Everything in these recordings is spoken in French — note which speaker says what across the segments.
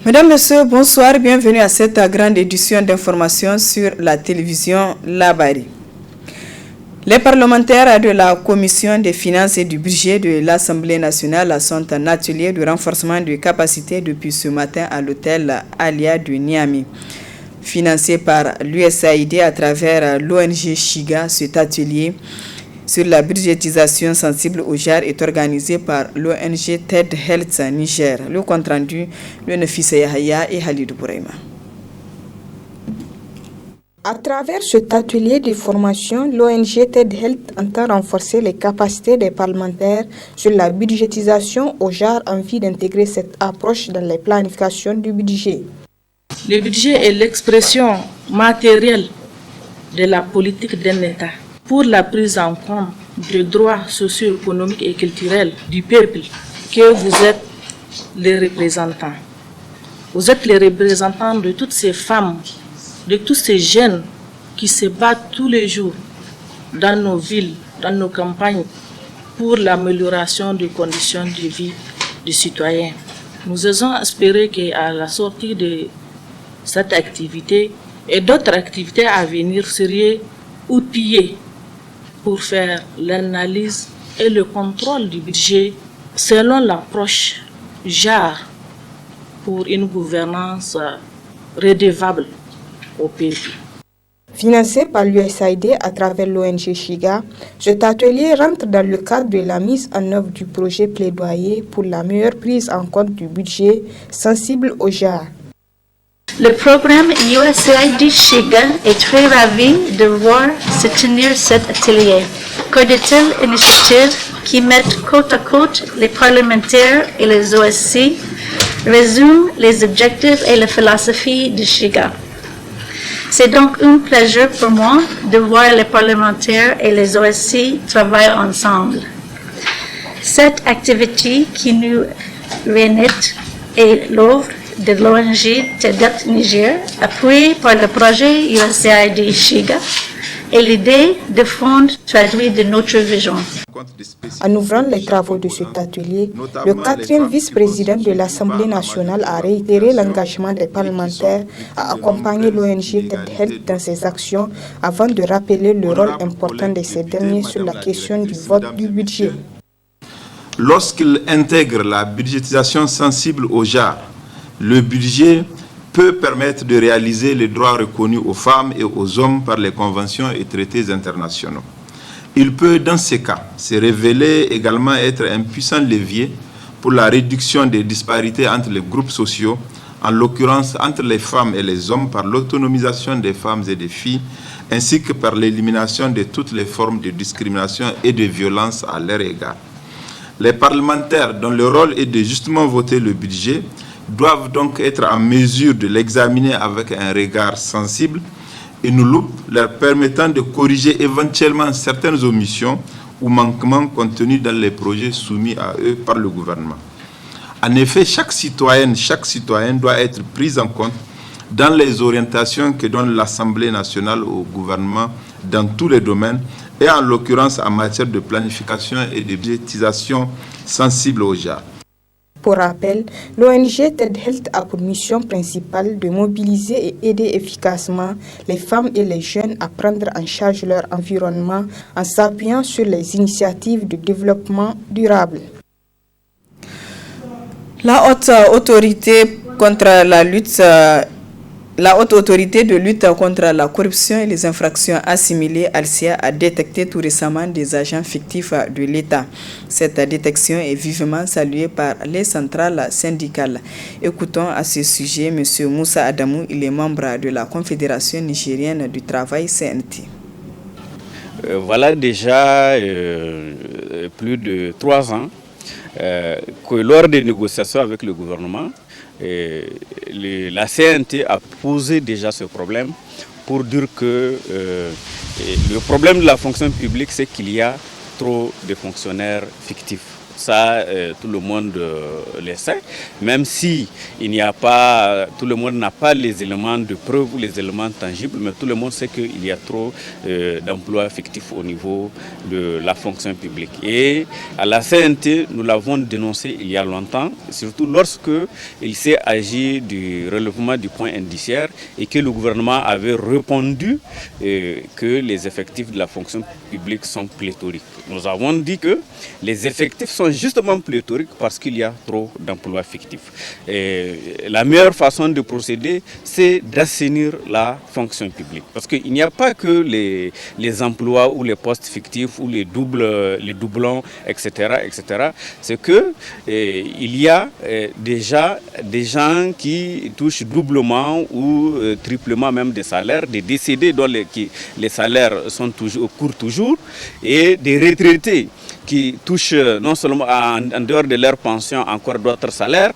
Speaker 1: Mesdames, Messieurs, bonsoir, bienvenue à cette grande édition d'information sur la télévision Labari. Les parlementaires de la Commission des finances et du budget de l'Assemblée nationale sont en atelier de renforcement de capacités depuis ce matin à l'hôtel Alia de Niamey. Financé par l'USAID à travers l'ONG Shiga, cet atelier sur la budgétisation sensible au genre est organisé par l'ONG TED Health Niger. Le compte rendu, le Nefissa Yahaya et Halid Bouraima.
Speaker 2: À travers cet atelier de formation, l'ONG TED Health entend renforcer les capacités des parlementaires sur la budgétisation au genre en vue d'intégrer cette approche dans les planifications du budget.
Speaker 3: Le budget est l'expression matérielle de la politique d'un État pour la prise en compte des droits socio-économiques et culturels du peuple que vous êtes les représentants. Vous êtes les représentants de toutes ces femmes, de tous ces jeunes qui se battent tous les jours dans nos villes, dans nos campagnes pour l'amélioration des conditions de vie des citoyens. Nous osons espérer qu'à la sortie de cette activité et d'autres activités à venir seraient outillées pour faire l'analyse et le contrôle du budget selon l'approche genre pour une gouvernance redevable au pays.
Speaker 2: Financé par l'USAID à travers l'ONG Shiga, cet atelier rentre dans le cadre de la mise en œuvre du projet plaidoyer pour la meilleure prise en compte du budget sensible au genre.
Speaker 4: Le programme USAID Shiga est très ravi de voir se tenir cet atelier. Que de telles initiatives qui mettent côte à côte les parlementaires et les OSC résument les objectifs et la philosophie de Shiga. C'est donc un plaisir pour moi de voir les parlementaires et les OSC travailler ensemble. Cette activité qui nous réunit est l'œuvre de l'ONG TED Niger, appuyée par le projet USAID Shiga, et l'idée de fond traduit de notre vision.
Speaker 2: En ouvrant les travaux de cet atelier, le 4e vice-président de l'Assemblée nationale a réitéré l'engagement des parlementaires à accompagner l'ONG TED Health dans ses actions avant de rappeler le rôle important de ces derniers sur la question du vote du budget.
Speaker 5: Lorsqu'il intègre la budgétisation sensible au genre, le budget peut permettre de réaliser les droits reconnus aux femmes et aux hommes par les conventions et traités internationaux. Il peut, dans ces cas, se révéler également être un puissant levier pour la réduction des disparités entre les groupes sociaux, en l'occurrence entre les femmes et les hommes par l'autonomisation des femmes et des filles, ainsi que par l'élimination de toutes les formes de discrimination et de violence à leur égard. Les parlementaires, dont le rôle est de justement voter le budget, doivent donc être en mesure de l'examiner avec un regard sensible et une loupe leur permettant de corriger éventuellement certaines omissions ou manquements contenus dans les projets soumis à eux par le gouvernement. En effet, chaque citoyen doit être pris en compte dans les orientations que donne l'Assemblée nationale au gouvernement dans tous les domaines et en l'occurrence en matière de planification et de budgétisation sensible au genre.
Speaker 2: Pour rappel, l'ONG TED Health a pour mission principale de mobiliser et aider efficacement les femmes et les jeunes à prendre en charge leur environnement en s'appuyant sur les initiatives de développement durable.
Speaker 1: La haute autorité de lutte contre la corruption et les infractions assimilées, ALSIA, a détecté tout récemment des agents fictifs de l'État. Cette détection est vivement saluée par les centrales syndicales. Écoutons à ce sujet M. Moussa Adamou, il est membre de la Confédération nigérienne du travail CNT.
Speaker 6: Voilà déjà plus de 3 ans que lors des négociations avec le gouvernement, la CNT a posé déjà ce problème pour dire que le problème de la fonction publique, c'est qu'il y a trop de fonctionnaires fictifs. ça, tout le monde le sait, même si il n'y a pas, tout le monde n'a pas les éléments de preuve ou les éléments tangibles, mais tout le monde sait qu'il y a trop d'emplois fictifs au niveau de la fonction publique. Et à la CNT, nous l'avons dénoncé il y a longtemps, surtout lorsque il s'est agi du relèvement du point indiciaire et que le gouvernement avait répondu que les effectifs de la fonction publique sont pléthoriques. Nous avons dit que les effectifs sont justement pléthoriques parce qu'il y a trop d'emplois fictifs. Et la meilleure façon de procéder, c'est d'assainir la fonction publique. Parce qu'il n'y a pas que les emplois ou les postes fictifs ou les doublons, etc. etc. C'est que il y a déjà des gens qui touchent doublement ou triplement même des salaires, des décédés dont les salaires sont courent toujours, et des retraités qui touchent non seulement en dehors de leur pension encore d'autres salaires.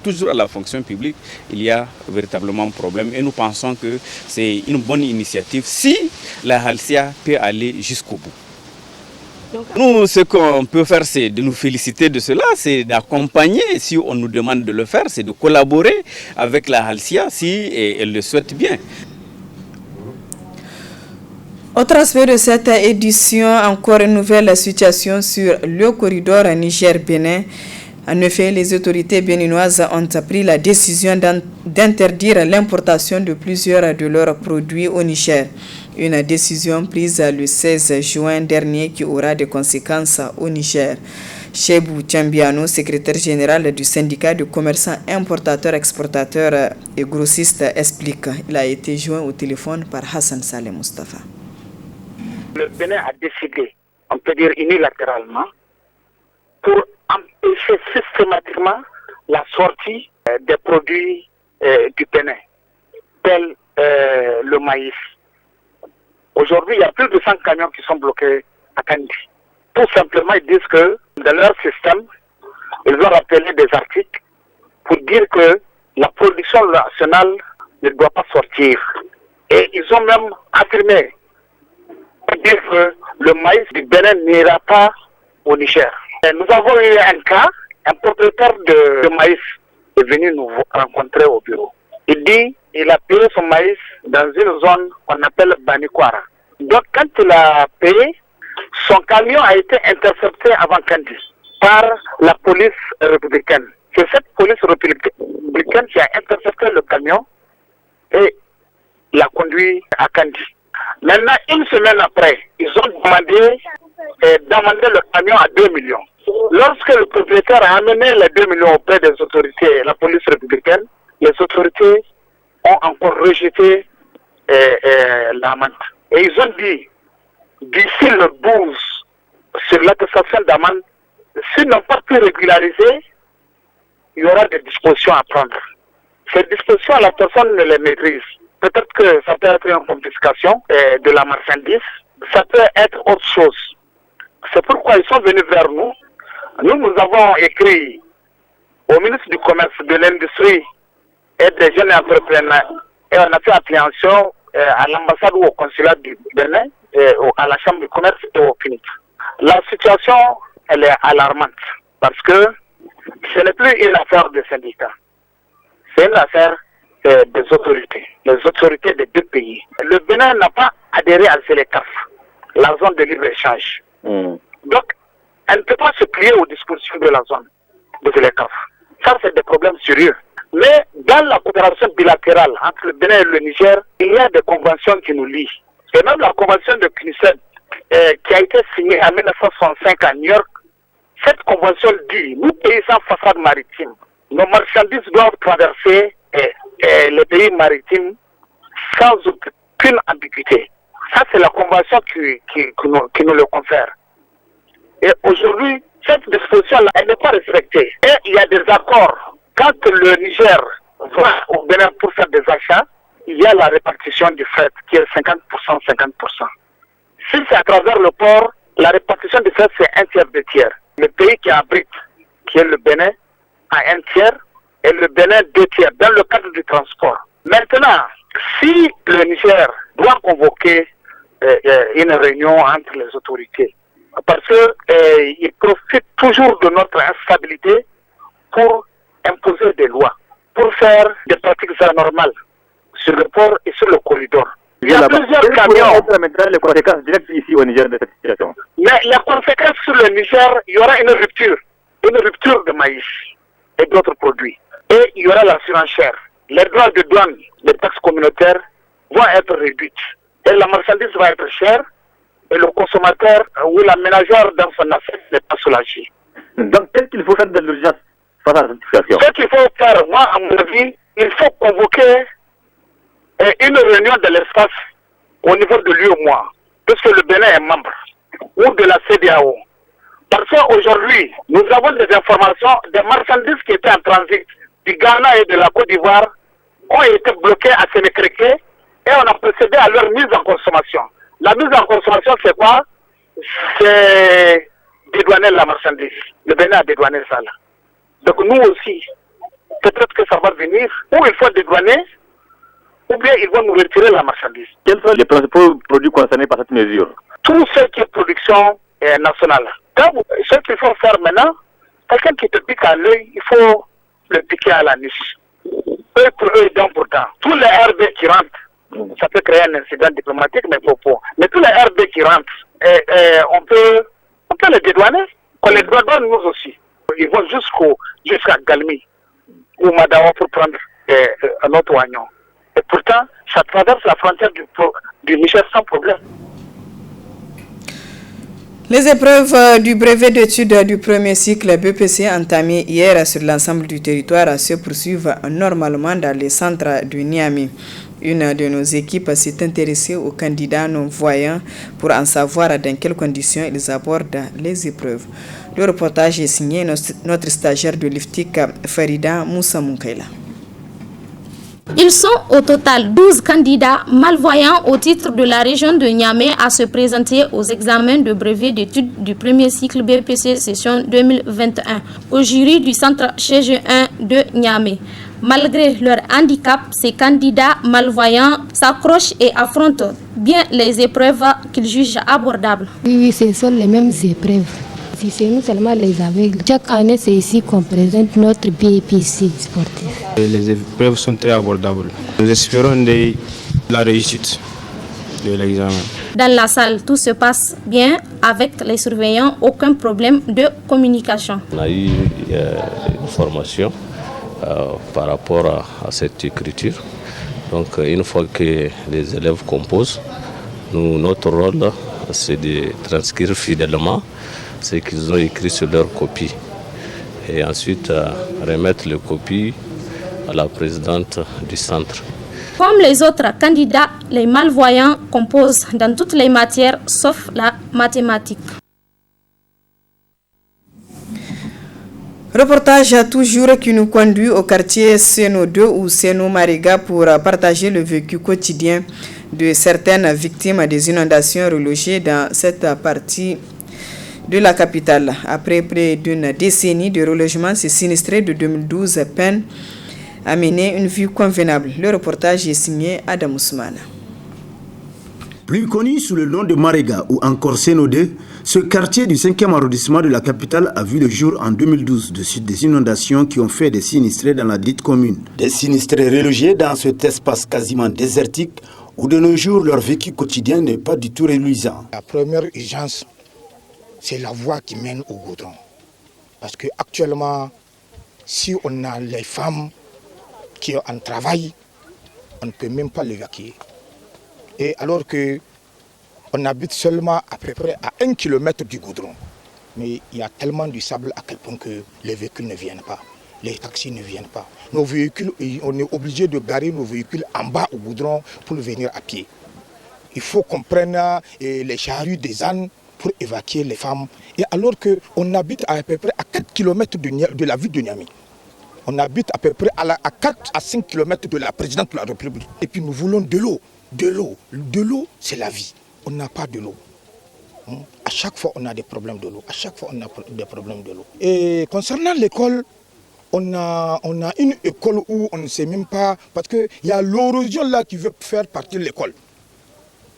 Speaker 6: Toujours à la fonction publique, il y a véritablement un problème et nous pensons que c'est une bonne initiative si la Halcia peut aller jusqu'au bout. Nous, ce qu'on peut faire, c'est de nous féliciter de cela, c'est d'accompagner, si on nous demande de le faire, c'est de collaborer avec la Halcia si elle le souhaite bien.
Speaker 1: Autre aspect de cette édition, encore une nouvelle situation sur le corridor Niger-Bénin. En effet, les autorités béninoises ont pris la décision d'interdire l'importation de plusieurs de leurs produits au Niger. Une décision prise le 16 juin dernier qui aura des conséquences au Niger. Chebou Tchambiano, secrétaire général du syndicat de commerçants importateurs, exportateurs et grossistes, explique. Il a été joint au téléphone par Hassan Saleh Mustafa.
Speaker 7: Le Bénin a décidé, on peut dire unilatéralement, pour empêcher systématiquement la sortie des produits du Bénin, tels le maïs. Aujourd'hui, il y a plus de 100 camions qui sont bloqués à Kandi. Tout simplement, ils disent que dans leur système, ils ont rappelé des articles pour dire que la production nationale ne doit pas sortir. Et ils ont même affirmé pour dire que le maïs du Bénin n'ira pas au Niger. Nous avons eu un cas, un propriétaire de maïs est venu nous rencontrer au bureau. Il dit qu'il a payé son maïs dans une zone qu'on appelle Banikwara. Donc quand il a payé, son camion a été intercepté avant Kandi par la police républicaine. C'est cette police républicaine qui a intercepté le camion et l'a conduit à Kandi. Maintenant, une semaine après, ils ont demandé le camion à 2 millions. Lorsque le propriétaire a amené les 2 millions auprès des autorités, la police républicaine, les autorités ont encore rejeté l'amende. Et ils ont dit, d'ici le 12, sur l'attestation d'amende, s'ils n'ont pas pu régulariser, il y aura des dispositions à prendre. Ces dispositions, la personne ne les maîtrise. Peut-être que ça peut être une confiscation de la marchandise, ça peut être autre chose. C'est pourquoi ils sont venus vers nous. Nous avons écrit au ministre du Commerce, de l'Industrie et des jeunes entrepreneurs et on a fait appréhension à l'ambassade ou au consulat du Bénin, à la Chambre du Commerce et au CNIC. La situation, elle est alarmante parce que ce n'est plus une affaire des syndicats. C'est une affaire des autorités, les autorités des deux pays. Le Bénin n'a pas adhéré à CELECAF, la zone de libre-échange. Donc, elle ne peut pas se plier aux dispositions de la zone de CELECAF. Ça, c'est des problèmes sérieux. Mais dans la coopération bilatérale entre le Bénin et le Niger, il y a des conventions qui nous lient. Et même la convention de CNUSED, qui a été signée en 1965 à New York, cette convention dit, nous, pays sans façade maritime, nos marchandises doivent traverser les pays maritimes sans aucune ambiguïté. Ça, c'est la convention qui nous le confère. Et aujourd'hui, cette disposition-là, elle n'est pas respectée. Et il y a des accords. Quand le Niger va au Bénin pour faire des achats, il y a la répartition du fret qui est 50%, 50%. Si c'est à travers le port, la répartition du fret, c'est un tiers, 2 tiers. Le pays qui abrite, qui est le Bénin, a 1 tiers et le Bénin 2 tiers dans le cadre du transport. Maintenant, si le Niger doit convoquer une réunion entre les autorités parce qu'ils profitent toujours de notre instabilité pour imposer des lois, pour faire des pratiques anormales sur le port et sur le corridor. Il y a plusieurs camions.
Speaker 8: Les conséquences directes ici au Niger de cette situation.
Speaker 7: Mais les conséquences sur le Niger, il y aura une rupture de maïs et d'autres produits. Et il y aura la surenchère. Les droits de douane, les taxes communautaires vont être réduites. Et la marchandise va être chère et le consommateur ou la ménagère dans son assiette n'est pas soulagé.
Speaker 8: Donc qu'est-ce qu'il faut faire de l'urgence face à cette situation?
Speaker 7: Ce qu'il faut faire, moi, à mon avis, il faut convoquer une réunion de l'espace au niveau de l'UEMOA, puisque le Bénin est membre, ou de la CEDEAO. Parce qu'aujourd'hui, nous avons des informations, des marchandises qui étaient en transit du Ghana et de la Côte d'Ivoire ont été bloquées à Sénécréqué et on a procédé à leur mise en consommation. La mise en consommation, c'est quoi? C'est dédouaner la marchandise. Le Bénin a dédouané ça là. Donc nous aussi, peut-être que ça va venir, ou il faut dédouaner, ou bien ils vont nous retirer la marchandise.
Speaker 8: Quels sont les principaux produits concernés par cette mesure?
Speaker 7: Tout ce qui est production nationale. Donc, ce qu'il faut faire maintenant, quelqu'un qui te pique à l'œil, il faut le piquer à la niche. Eux pour eux, dents pour dents. Tous les RB qui rentrent, ça peut créer un incident diplomatique, mais pour. Mais tous les RB qui rentrent, on peut les dédouaner. On les dédouane nous aussi. Ils vont jusqu'à Galmi ou Madawa pour prendre un autre oignon. Et pourtant, ça traverse la frontière du Niger sans problème.
Speaker 1: Les épreuves du brevet d'études du premier cycle BPC entamées hier sur l'ensemble du territoire se poursuivent normalement dans les centres de Niamey. Une de nos équipes s'est intéressée aux candidats non-voyants pour en savoir dans quelles conditions ils abordent les épreuves. Le reportage est signé notre stagiaire de l'IFTIC, Farida Moussa Moukaila.
Speaker 9: Ils sont au total 12 candidats malvoyants au titre de la région de Niamey à se présenter aux examens de brevet d'études du premier cycle BPC session 2021 au jury du centre CG1 de Niamey. Malgré leur handicap, ces candidats malvoyants s'accrochent et affrontent bien les épreuves qu'ils jugent abordables.
Speaker 10: Oui, ce sont les mêmes épreuves. Si c'est nous seulement les aveugles, chaque année c'est ici qu'on présente notre BPC sportif.
Speaker 11: Les épreuves sont très abordables. Nous espérons la réussite de l'examen.
Speaker 9: Dans la salle, tout se passe bien avec les surveillants, aucun problème de communication.
Speaker 12: On a eu une formation par rapport à cette écriture. Donc une fois que les élèves composent, notre rôle c'est de transcrire fidèlement ce qu'ils ont écrit sur leur copie et ensuite remettre les copies à la présidente du centre.
Speaker 9: Comme les autres candidats, les malvoyants composent dans toutes les matières sauf la mathématique.
Speaker 1: Reportage toujours qui nous conduit au quartier Seno 2 ou Seno Mariga pour partager le vécu quotidien de certaines victimes des inondations relogées dans cette partie de la capitale. Après près d'une décennie de relogement, ces sinistrés de 2012 peinent à mener une vie convenable. Le reportage est signé Adam Ousmane.
Speaker 13: Plus connu sous le nom de Mariga ou encore Sénodé, ce quartier du 5e arrondissement de la capitale a vu le jour en 2012 de suite des inondations qui ont fait des sinistrés dans la dite commune. Des sinistrés relogés dans cet espace quasiment désertique où de nos jours leur vécu quotidien n'est pas du tout reluisant.
Speaker 14: La première urgence, c'est la voie qui mène au goudron. Parce qu'actuellement, si on a les femmes qui sont en travail, on ne peut même pas l'évacuer. Et alors qu'on habite seulement à peu près à 1 km du goudron. Mais il y a tellement du sable à quel point que les véhicules ne viennent pas. Les taxis ne viennent pas. Nos véhicules, on est obligé de garer nos véhicules en bas au goudron pour venir à pied. Il faut qu'on prenne les charrues des ânes pour évacuer les femmes. Et alors qu'on habite à peu près à 4 km de la ville de Niamey. On habite à peu près à 4 à 5 km de la présidente de la République. Et puis nous voulons de l'eau. De l'eau. De l'eau, c'est la vie. On n'a pas de l'eau. À chaque fois, on a des problèmes de l'eau. À chaque fois, on a des problèmes de l'eau. Et concernant l'école, on a une école où on ne sait même pas, parce qu'il y a l'érosion là qui veut faire partir l'école.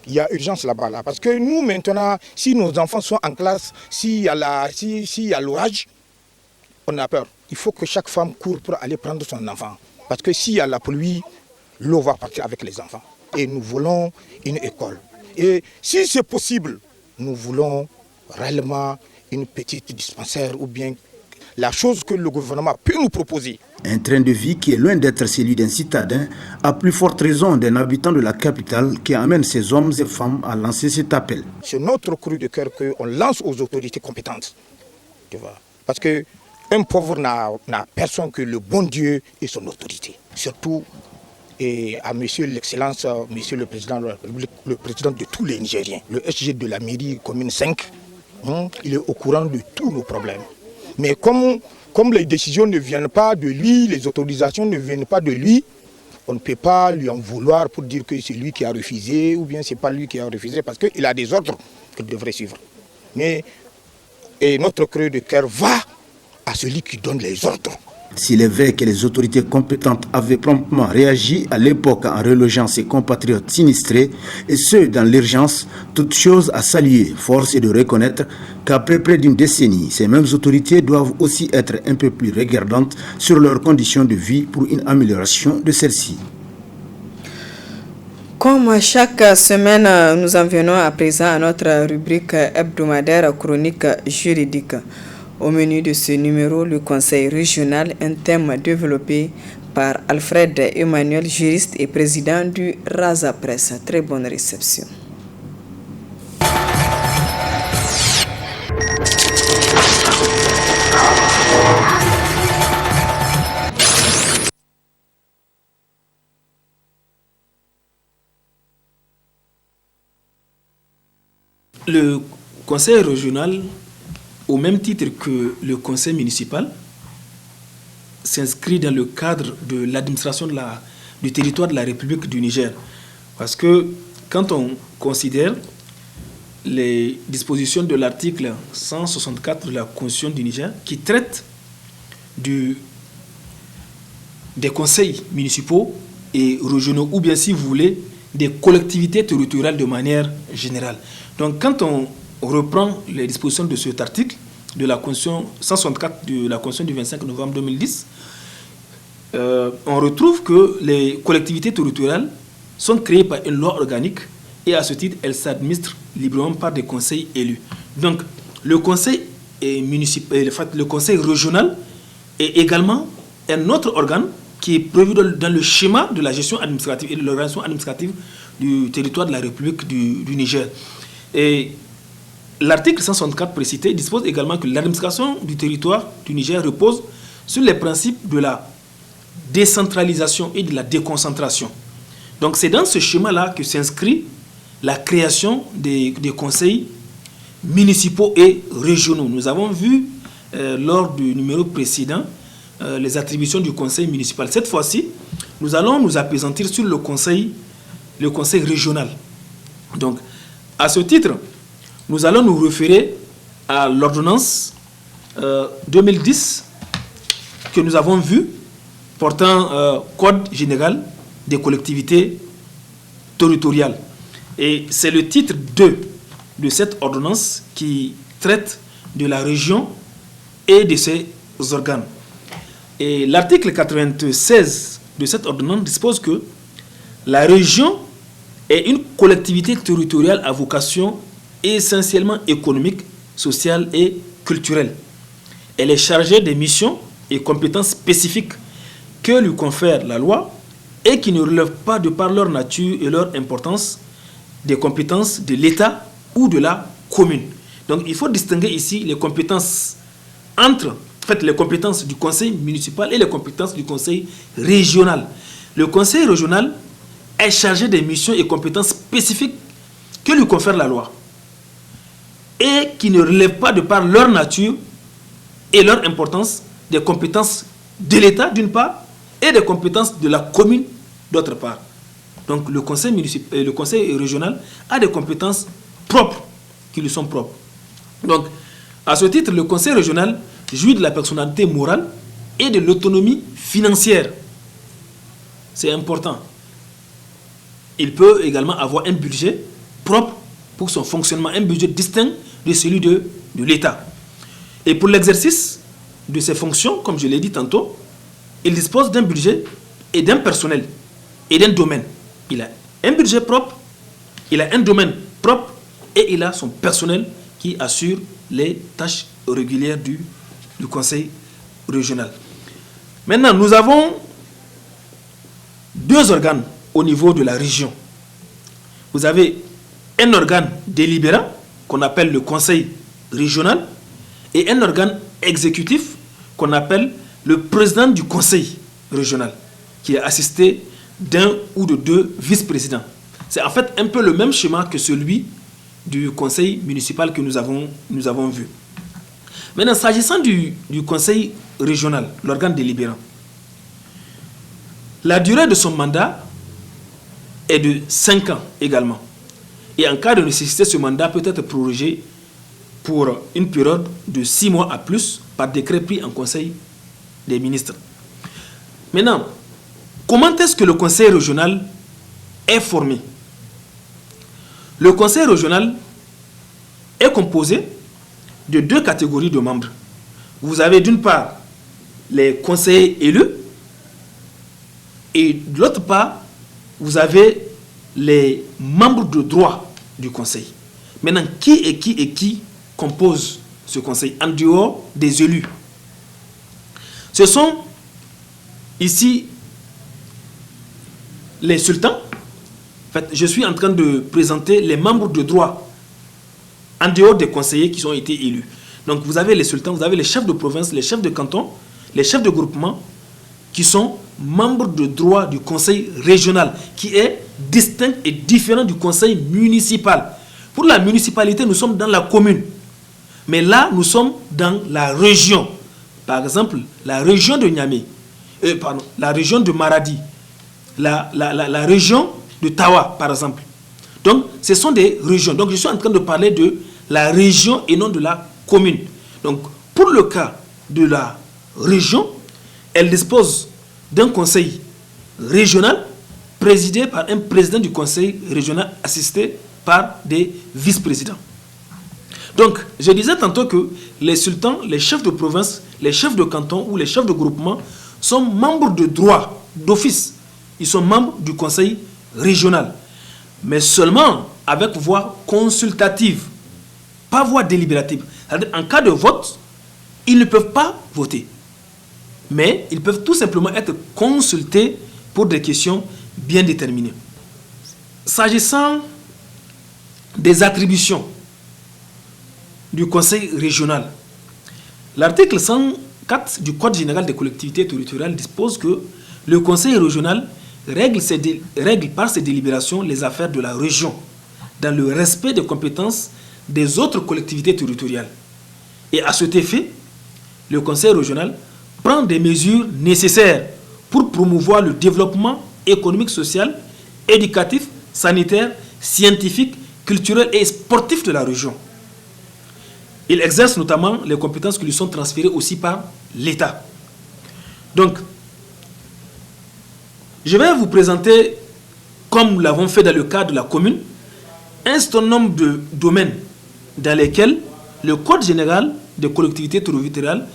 Speaker 14: il y a urgence là-bas. Là. Parce que nous, maintenant, si nos enfants sont en classe, s'il y a l'orage, on a peur. Il faut que chaque femme court pour aller prendre son enfant. Parce que s'il y a la pluie, l'eau va partir avec les enfants. Et nous voulons une école. Et si c'est possible, nous voulons réellement une petite dispensaire ou bien la chose que le gouvernement peut nous proposer.
Speaker 13: Un train de vie qui est loin d'être celui d'un citadin, à plus forte raison d'un habitant de la capitale qui amène ces hommes et femmes à lancer cet appel.
Speaker 14: C'est notre cri de cœur qu'on lance aux autorités compétentes. Tu vois? Parce qu'un pauvre n'a personne que le bon Dieu et son autorité. Surtout et à Monsieur l'Excellence, Monsieur le Président de la République, le président de tous les Nigériens, le SG de la mairie commune 5, il est au courant de tous nos problèmes. Mais comme les décisions ne viennent pas de lui, les autorisations ne viennent pas de lui, on ne peut pas lui en vouloir pour dire que c'est lui qui a refusé ou bien c'est pas lui qui a refusé parce qu'il a des ordres qu'il devrait suivre. Et notre cri de cœur va à celui qui donne les ordres.
Speaker 13: S'il est vrai que les autorités compétentes avaient promptement réagi à l'époque en relogeant ses compatriotes sinistrés, et ce dans l'urgence, toute chose à saluer. Force est de reconnaître qu'après près d'une décennie, ces mêmes autorités doivent aussi être un peu plus regardantes sur leurs conditions de vie pour une amélioration de celles-ci.
Speaker 1: Comme chaque semaine, nous en venons à présent à notre rubrique hebdomadaire chronique juridique. Au menu de ce numéro, le Conseil régional, un thème développé par Alfred Emmanuel, juriste et président du Raza Presse. Très bonne réception.
Speaker 15: Le Conseil régional, au même titre que le conseil municipal, s'inscrit dans le cadre de l'administration du territoire de la République du Niger. Parce que quand on considère les dispositions de l'article 164 de la Constitution du Niger, qui traite des conseils municipaux et régionaux, ou bien si vous voulez, des collectivités territoriales de manière générale. Donc quand on reprend les dispositions de cet article de la Constitution 164 de la Constitution du 25 novembre 2010, on retrouve que les collectivités territoriales sont créées par une loi organique et à ce titre, elles s'administrent librement par des conseils élus. Donc, le conseil municipal, le conseil régional est également un autre organe qui est prévu dans le schéma de la gestion administrative et de l'organisation administrative du territoire de la République du Niger. Et l'article 164 précité dispose également que l'administration du territoire du Niger repose sur les principes de la décentralisation et de la déconcentration. Donc c'est dans ce schéma-là que s'inscrit la création des conseils municipaux et régionaux. Nous avons vu lors du numéro précédent les attributions du conseil municipal. Cette fois-ci, nous allons nous appesantir sur le conseil régional. Donc, à ce titre, nous allons nous référer à l'ordonnance 2010 que nous avons vue portant Code général des collectivités territoriales. Et c'est le titre 2 de cette ordonnance qui traite de la région et de ses organes. Et l'article 96 de cette ordonnance dispose que la région est une collectivité territoriale à vocation essentiellement économique, sociale et culturelle. Elle est chargée des missions et compétences spécifiques que lui confère la loi et qui ne relèvent pas de par leur nature et leur importance des compétences de l'État ou de la commune. Donc il faut distinguer ici les compétences les compétences du conseil municipal et les compétences du conseil régional. Le conseil régional est chargé des missions et compétences spécifiques que lui confère la loi et qui ne relèvent pas de par leur nature et leur importance des compétences de l'État d'une part et des compétences de la commune d'autre part. Donc le conseil municipal, le conseil régional a des compétences propres qui lui sont propres. Donc à ce titre, le conseil régional jouit de la personnalité morale et de l'autonomie financière. C'est important. Il peut également avoir un budget propre pour son fonctionnement, un budget distinct de celui de l'État. Et pour l'exercice de ses fonctions, comme je l'ai dit tantôt, il dispose d'un budget et d'un personnel et d'un domaine. Il a un budget propre, il a un domaine propre et il a son personnel qui assure les tâches régulières du conseil régional. Maintenant, nous avons 2 organes au niveau de la région. Vous avez un organe délibérant qu'on appelle le conseil régional et un organe exécutif qu'on appelle le président du conseil régional, qui est assisté d'un ou de 2 vice-présidents. C'est en fait un peu le même schéma que celui du conseil municipal que nous avons vu. Maintenant, s'agissant du conseil régional, l'organe délibérant, la durée de son mandat est de 5 ans également. Et en cas de nécessité, ce mandat peut être prorogé pour une période de 6 mois à plus par décret pris en conseil des ministres. Maintenant, comment est-ce que le conseil régional est formé? Le conseil régional est composé de 2 catégories de membres. Vous avez d'une part les conseillers élus et de l'autre part, vous avez les membres de droit du conseil. Maintenant, qui compose ce conseil en dehors des élus? Ce sont ici les sultans. En fait, je suis en train de présenter les membres de droit en dehors des conseillers qui ont été élus. Donc vous avez les sultans, vous avez les chefs de province, les chefs de canton, les chefs de groupement qui sont membres de droit du conseil régional, qui est distinct et différent du conseil municipal. Pour la municipalité, nous sommes dans la commune. Mais là, nous sommes dans la région. Par exemple, la région de Niamey, la région de Maradi, la région de Tawa, par exemple. Donc, ce sont des régions. Donc, je suis en train de parler de la région et non de la commune. Donc, pour le cas de la région, elle dispose d'un conseil régional présidé par un président du conseil régional assisté par des vice-présidents. Donc, je disais tantôt que les sultans, les chefs de province, les chefs de canton ou les chefs de groupement sont membres de droit, d'office. Ils sont membres du conseil régional, mais seulement avec voix consultative, pas voix délibérative. C'est-à-dire, en cas de vote, ils ne peuvent pas voter, mais ils peuvent tout simplement être consultés pour des questions bien déterminées. S'agissant des attributions du conseil régional, l'article 104 du Code général des collectivités territoriales dispose que le conseil régional règle par ses délibérations les affaires de la région dans le respect des compétences des autres collectivités territoriales. Et à cet effet, le conseil régional prend des mesures nécessaires pour promouvoir le développement économique, social, éducatif, sanitaire, scientifique, culturel et sportif de la région. Il exerce notamment les compétences qui lui sont transférées aussi par l'État. Donc, je vais vous présenter, comme nous l'avons fait dans le cadre de la commune, un certain nombre de domaines dans lesquels le Code général des collectivités territoriales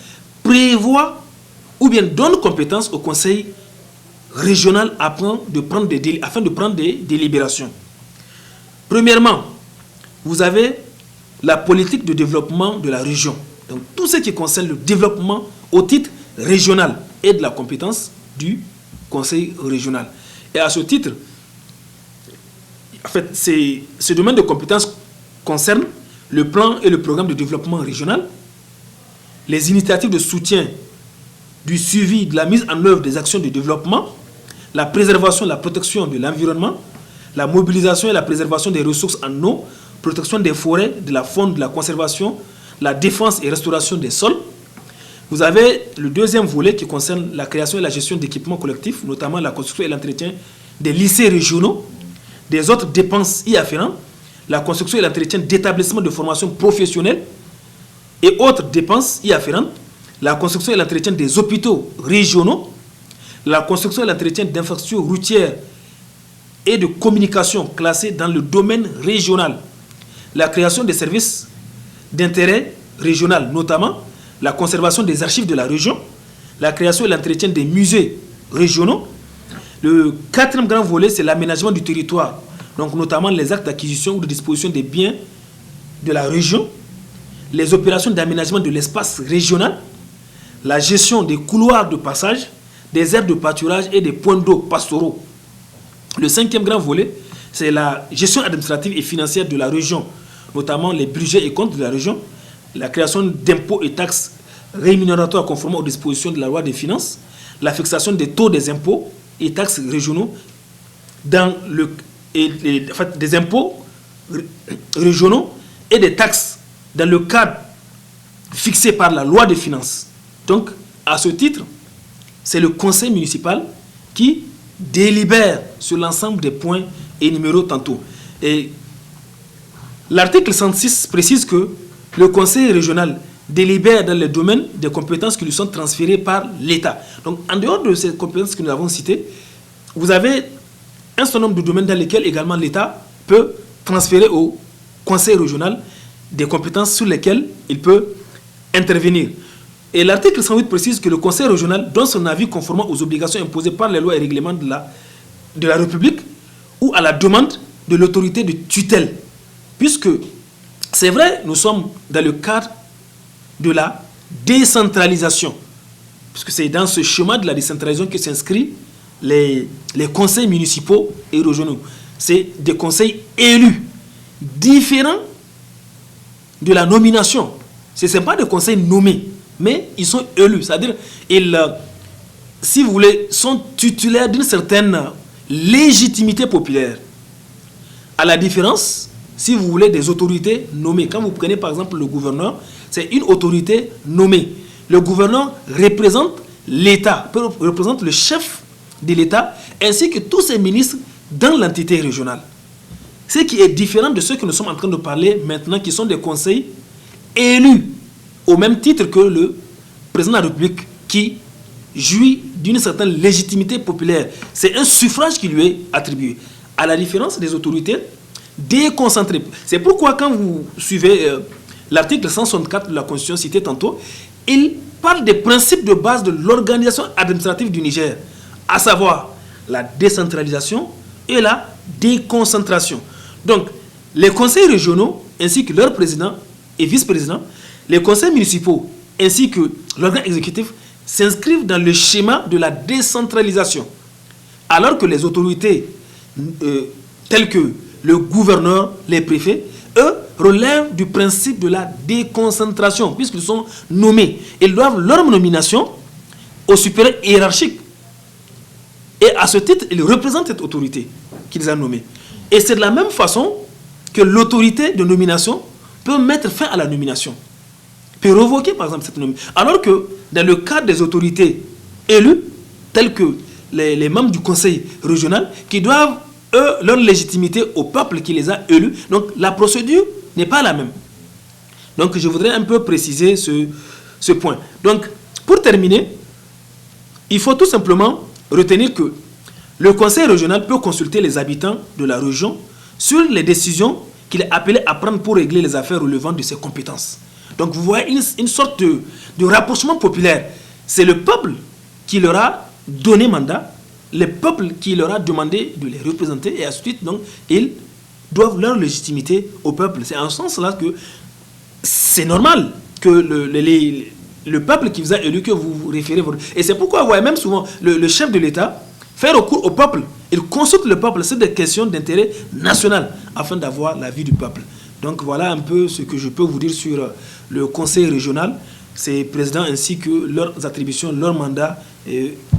Speaker 15: prévoit ou bien donne compétence au conseil régional afin de prendre des délibérations. Premièrement, vous avez la politique de développement de la région. Donc tout ce qui concerne le développement au titre régional est de la compétence du conseil régional. Et à ce titre, en fait, ce domaine de compétence concerne le plan et le programme de développement régional, les initiatives de soutien du suivi de la mise en œuvre des actions de développement, la préservation et la protection de l'environnement, la mobilisation et la préservation des ressources en eau, protection des forêts, de la faune, de la conservation, la défense et restauration des sols. Vous avez le deuxième volet qui concerne la création et la gestion d'équipements collectifs, notamment la construction et l'entretien des lycées régionaux, des autres dépenses y afférentes, la construction et l'entretien d'établissements de formation professionnelle et autres dépenses y afférentes, la construction et l'entretien des hôpitaux régionaux, la construction et l'entretien d'infrastructures routières et de communication classés dans le domaine régional, la création des services d'intérêt régional, notamment la conservation des archives de la région, la création et l'entretien des musées régionaux. Le quatrième grand volet, c'est l'aménagement du territoire, donc notamment les actes d'acquisition ou de disposition des biens de la région, les opérations d'aménagement de l'espace régional, la gestion des couloirs de passage, des aires de pâturage et des points d'eau pastoraux. Le cinquième grand volet, c'est la gestion administrative et financière de la région, notamment les budgets et comptes de la région, la création d'impôts et taxes rémunératoires conformément aux dispositions de la loi des finances, la fixation des taux des impôts et taxes régionaux des impôts régionaux et des taxes dans le cadre fixé par la loi des finances. Donc, à ce titre, c'est le conseil municipal qui délibère sur l'ensemble des points énumérés tantôt. Et l'article 106 précise que le conseil régional délibère dans les domaines des compétences qui lui sont transférées par l'État. Donc, en dehors de ces compétences que nous avons citées, vous avez un certain nombre de domaines dans lesquels également l'État peut transférer au conseil régional des compétences sur lesquelles il peut intervenir. Et l'article 108 précise que le conseil régional donne son avis conformément aux obligations imposées par les lois et règlements de la République ou à la demande de l'autorité de tutelle. Puisque, c'est vrai, nous sommes dans le cadre de la décentralisation. Puisque c'est dans ce chemin de la décentralisation que s'inscrivent les conseils municipaux et régionaux. C'est des conseils élus, différents de la nomination. Ce ne sont pas des conseils nommés, mais ils sont élus. C'est-à-dire, ils, si vous voulez, sont titulaires d'une certaine légitimité populaire. À la différence, si vous voulez, des autorités nommées. Quand vous prenez par exemple le gouverneur, c'est une autorité nommée. Le gouverneur représente l'État, représente le chef de l'État, ainsi que tous ses ministres dans l'entité régionale. Ce qui est différent de ce que nous sommes en train de parler maintenant, qui sont des conseils élus, au même titre que le président de la République, qui jouit d'une certaine légitimité populaire. C'est un suffrage qui lui est attribué, à la différence des autorités déconcentrées. C'est pourquoi quand vous suivez l'article 164 de la Constitution cité tantôt, il parle des principes de base de l'organisation administrative du Niger, à savoir la décentralisation et la déconcentration. Donc, les conseils régionaux, ainsi que leurs présidents et vice-présidents, les conseils municipaux, ainsi que l'organe exécutif, s'inscrivent dans le schéma de la décentralisation. Alors que les autorités, telles que le gouverneur, les préfets, eux, relèvent du principe de la déconcentration, puisqu'ils sont nommés. Ils doivent leur nomination au supérieur hiérarchique. Et à ce titre, ils représentent cette autorité qu'ils ont nommée. Et c'est de la même façon que l'autorité de nomination peut mettre fin à la nomination, peut revoquer par exemple cette nomination. Alors que dans le cadre des autorités élues, telles que les membres du conseil régional, qui doivent, eux, leur légitimité au peuple qui les a élus, donc la procédure n'est pas la même. Donc je voudrais un peu préciser ce point. Donc pour terminer, il faut tout simplement retenir que le conseil régional peut consulter les habitants de la région sur les décisions qu'il est appelé à prendre pour régler les affaires relevant de ses compétences. Donc vous voyez une sorte de rapprochement populaire. C'est le peuple qui leur a donné mandat, le peuple qui leur a demandé de les représenter, et ensuite, donc, ils doivent leur légitimité au peuple. C'est en ce sens-là que c'est normal que le peuple qui vous a élu, que vous vous référez. Et c'est pourquoi vous voyez même souvent le chef de l'État faire recours au peuple. Il consulte le peuple sur des questions d'intérêt national afin d'avoir l'avis du peuple. Donc voilà un peu ce que je peux vous dire sur le conseil régional, ses présidents ainsi que leurs attributions, leurs mandats,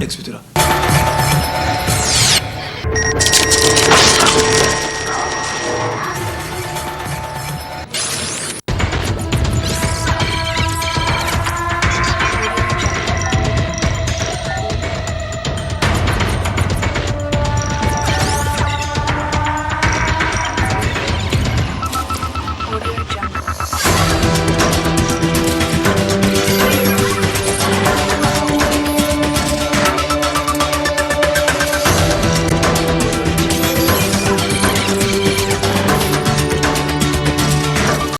Speaker 15: etc.